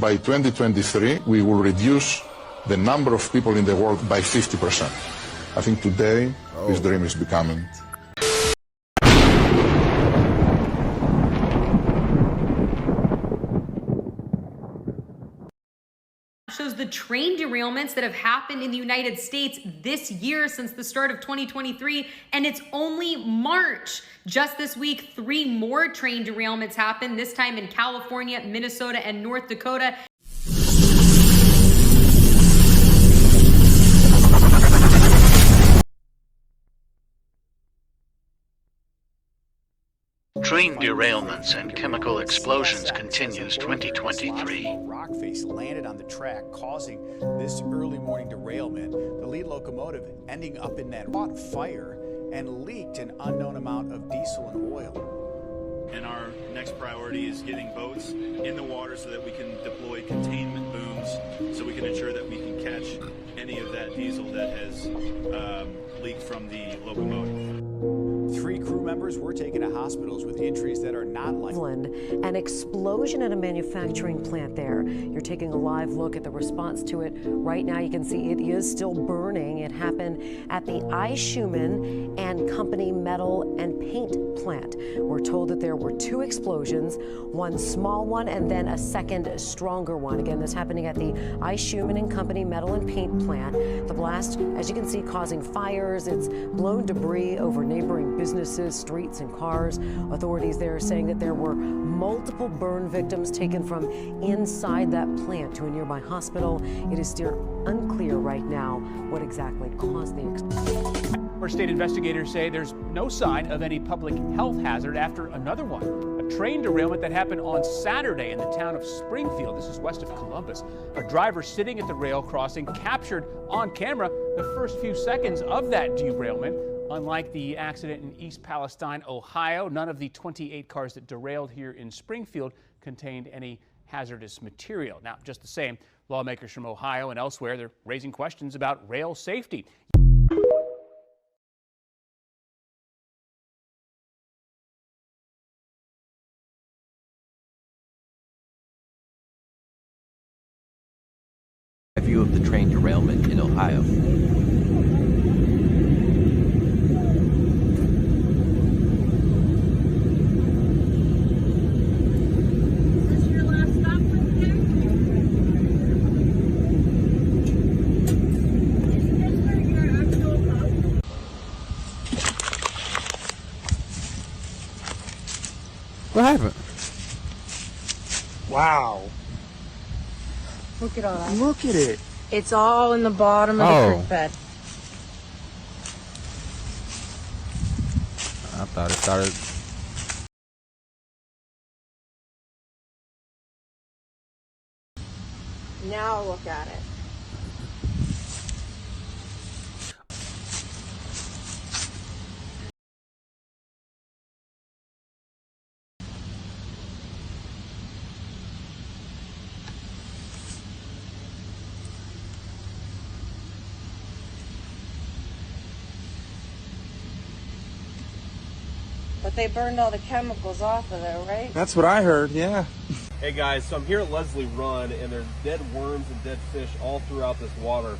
By 2023, we will reduce the number of people in the world by 50%. I think today this dream is becoming. Shows the train derailments that have happened in the United States this year since the start of 2023, and it's only March. Just this week, 3 more train derailments happened, this time in California, Minnesota, and North Dakota. Train derailments and chemical explosions continues 2023. Rock face landed on the track, causing this early morning derailment. The lead locomotive ending up in that caught fire and leaked an unknown amount of diesel and oil. And our next priority is getting boats in the water so that we can deploy containment booms so we can ensure that we can catch any of that diesel that has leaked from the locomotive. 3 crew members were taken to hospitals with injuries that are not likely. An explosion at a manufacturing plant there. You're taking a live look at the response to it. Right now you can see it is still burning. It happened at the Schumann and Company metal and paint plant. We're told that there were 2 explosions, one small one and then a second stronger one. Again, this happening at the Schumann and Company metal and paint plant. The blast, as you can see, causing fires. It's blown debris over neighboring businesses, streets, and cars. Authorities there are saying that there were multiple burn victims taken from inside that plant to a nearby hospital. It is still unclear right now what exactly caused the explosion. State investigators say there's no sign of any public health hazard after another one. A train derailment that happened on Saturday in the town of Springfield. This is west of Columbus. A driver sitting at the rail crossing captured on camera the first few seconds of that derailment. Unlike the accident in East Palestine, Ohio, none of the 28 cars that derailed here in Springfield contained any hazardous material. Now, just the same, lawmakers from Ohio and elsewhere, they're raising questions about rail safety. View of the train derailment in Ohio. What happened? Wow. Look at all that. Look at it. It's all in the bottom of the creek bed. I thought it started. Now look at it. But they burned all the chemicals off of there, right? That's what I heard, yeah. Hey guys, so I'm here at Leslie Run and there's dead worms and dead fish all throughout this water.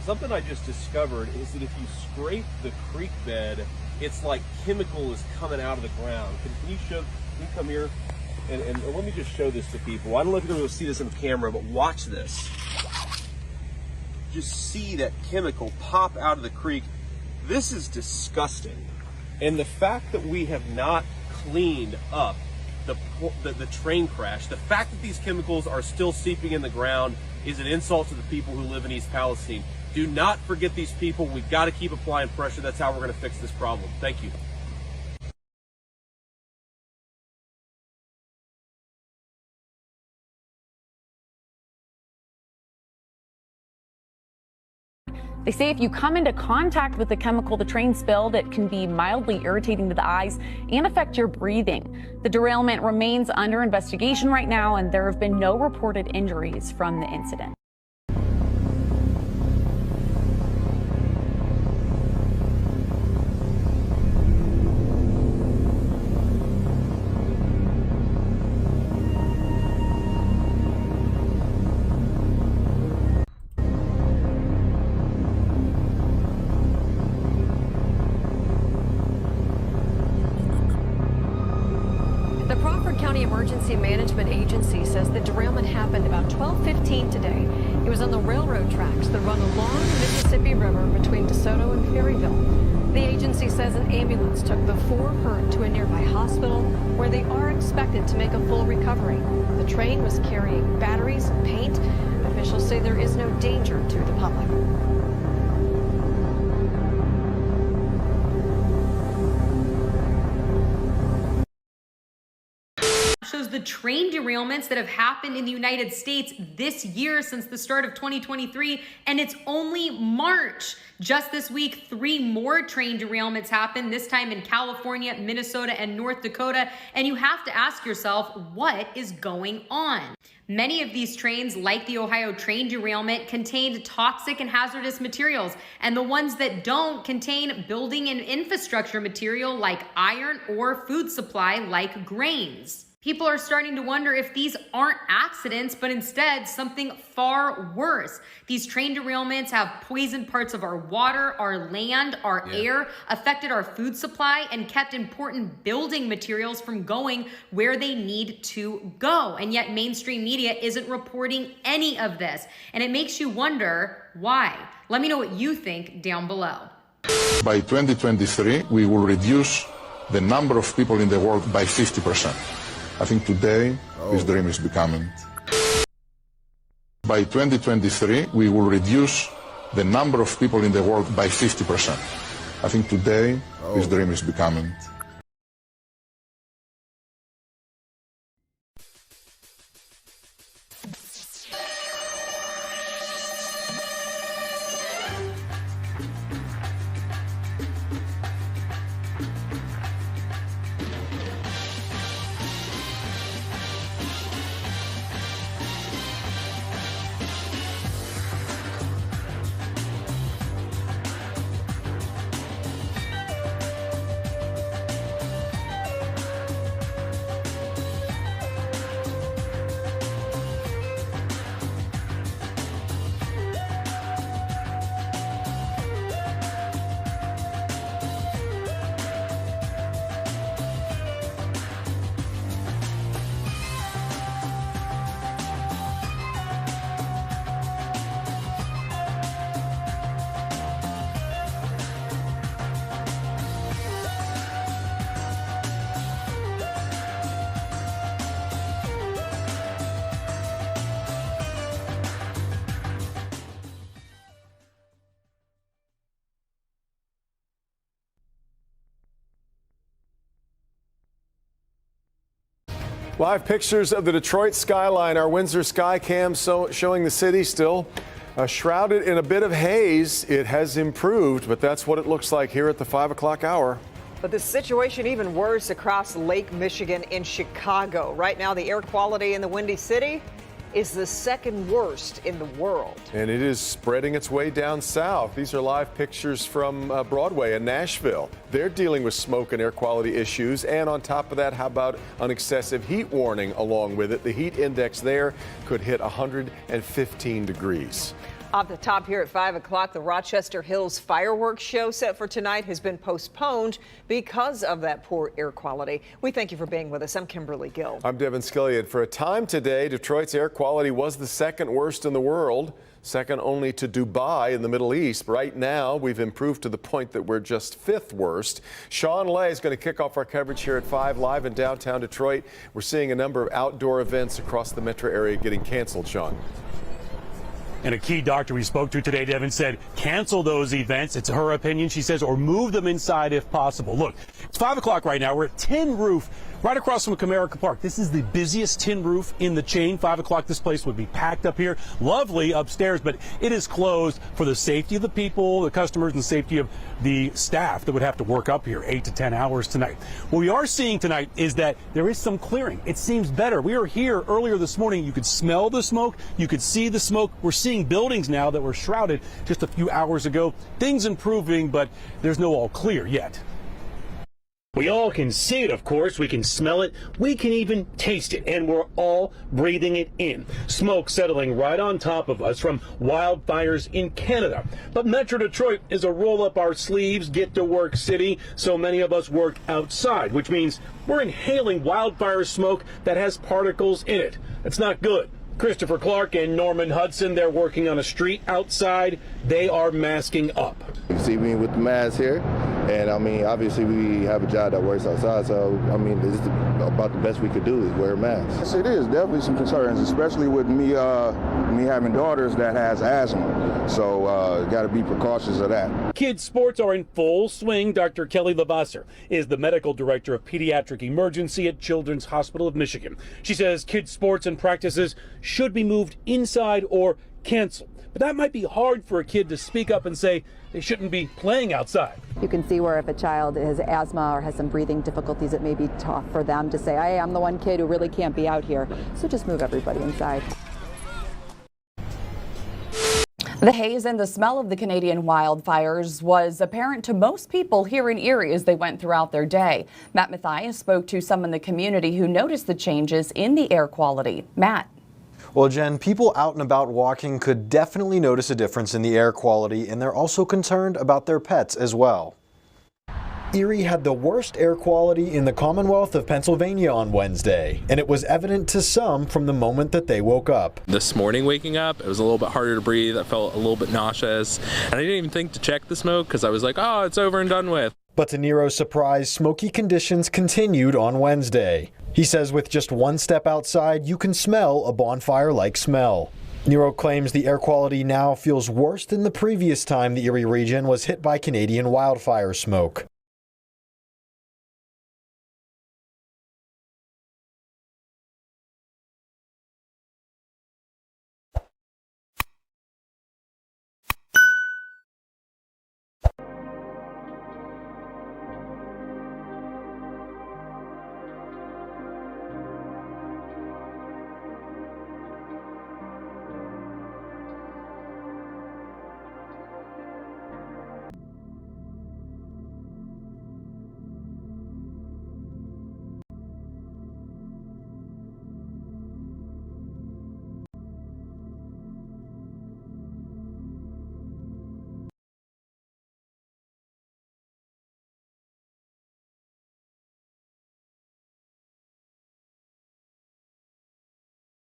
Something I just discovered is that if you scrape the creek bed, it's like chemical is coming out of the ground. Can you come here and let me just show this to people. I don't know if you're going to see this on camera, but watch this. Just see that chemical pop out of the creek. This is disgusting. And the fact that we have not cleaned up the train crash, the fact that these chemicals are still seeping in the ground is an insult to the people who live in East Palestine. Do not forget these people. We've got to keep applying pressure. That's how we're going to fix this problem. Thank you. They say if you come into contact with the chemical the train spilled, it can be mildly irritating to the eyes and affect your breathing. The derailment remains under investigation right now, and there have been no reported injuries from the incident. 12:15 today. He was on the railroad tracks that run along the Mississippi River between DeSoto and Perryville. The agency says an ambulance took the four hurt to a nearby hospital where they are expected to make a full recovery. The train was carrying batteries and paint. Officials say there is no danger to the public. Shows the train derailments that have happened in the United States this year since the start of 2023, and it's only March. Just this week, 3 more train derailments happened, this time in California, Minnesota, and North Dakota, and you have to ask yourself, what is going on? Many of these trains, like the Ohio train derailment, contained toxic and hazardous materials, and the ones that don't contain building and infrastructure material like iron or food supply like grains. People are starting to wonder if these aren't accidents, but instead something far worse. These train derailments have poisoned parts of our water, our land, our air, affected our food supply, and kept important building materials from going where they need to go. And yet mainstream media isn't reporting any of this. And it makes you wonder why. Let me know what you think down below. By 2023, we will reduce the number of people in the world by 50%. I think today this dream is becoming. By 2023, we will reduce the number of people in the world by 50%. I think today this dream is becoming. Live pictures of the Detroit skyline. Our Windsor sky cam showing the city still shrouded in a bit of haze. It has improved, but that's what it looks like here at the 5 o'clock hour. But the situation even worse across Lake Michigan in Chicago. Right now, the air quality in the Windy City is the second worst in the world. And it is spreading its way down south. These are live pictures from Broadway in Nashville. They're dealing with smoke and air quality issues. And on top of that, how about an excessive heat warning along with it? The heat index there could hit 115 degrees. Off the top here at 5 o'clock, the Rochester Hills fireworks show set for tonight has been postponed because of that poor air quality. We thank you for being with us. I'm Kimberly Gill. I'm Devin Skilliard. For a time today, Detroit's air quality was the second worst in the world, second only to Dubai in the Middle East. Right now, we've improved to the point that we're just fifth worst. Sean Lay is going to kick off our coverage here at 5 live in downtown Detroit. We're seeing a number of outdoor events across the metro area getting canceled, Sean. And a key doctor we spoke to today, Devin, said cancel those events. It's her opinion, she says, or move them inside if possible. Look, it's 5 o'clock right now. We're at Tin Roof right across from Comerica Park. This is the busiest tin roof in the chain. 5 o'clock, this place would be packed up here. Lovely upstairs, but it is closed for the safety of the people, the customers, and the safety of the staff that would have to work up here 8 to 10 hours tonight. What we are seeing tonight is that there is some clearing. It seems better. We were here earlier this morning. You could smell the smoke. You could see the smoke. We're seeing buildings now that were shrouded just a few hours ago. Things improving, but there's no all clear yet. We all can see it, of course. We can smell it. We can even taste it. And we're all breathing it in. Smoke settling right on top of us from wildfires in Canada. But Metro Detroit is a roll up our sleeves, get to work city. So many of us work outside, which means we're inhaling wildfire smoke that has particles in it. It's not good. Christopher Clark and Norman Hudson, they're working on a street outside. They are masking up. You see me with the mask here, and I mean, obviously we have a job that works outside, so I mean, this is about the best we could do is wear a mask. Yes, it is definitely some concerns, especially with me having daughters that has asthma, so got to be precautious of that. Kids sports are in full swing. Dr. Kelly Lavasser is the medical director of pediatric emergency at Children's Hospital of Michigan. She says kids sports and practices should be moved inside or canceled. But that might be hard for a kid to speak up and say they shouldn't be playing outside. You can see where if a child has asthma or has some breathing difficulties, it may be tough for them to say, hey, I'm the one kid who really can't be out here. So just move everybody inside. The haze and the smell of the Canadian wildfires was apparent to most people here in Erie as they went throughout their day. Matt Mathias spoke to some in the community who noticed the changes in the air quality. Matt. Well, Jen, people out and about walking could definitely notice a difference in the air quality, and they're also concerned about their pets as well. Erie had the worst air quality in the Commonwealth of Pennsylvania on Wednesday, and it was evident to some from the moment that they woke up. This morning waking up, it was a little bit harder to breathe. I felt a little bit nauseous, and I didn't even think to check the smoke because I was like, oh, it's over and done with. But to Nero's surprise, smoky conditions continued on Wednesday. He says with just one step outside, you can smell a bonfire-like smell. Nero claims the air quality now feels worse than the previous time the Erie region was hit by Canadian wildfire smoke.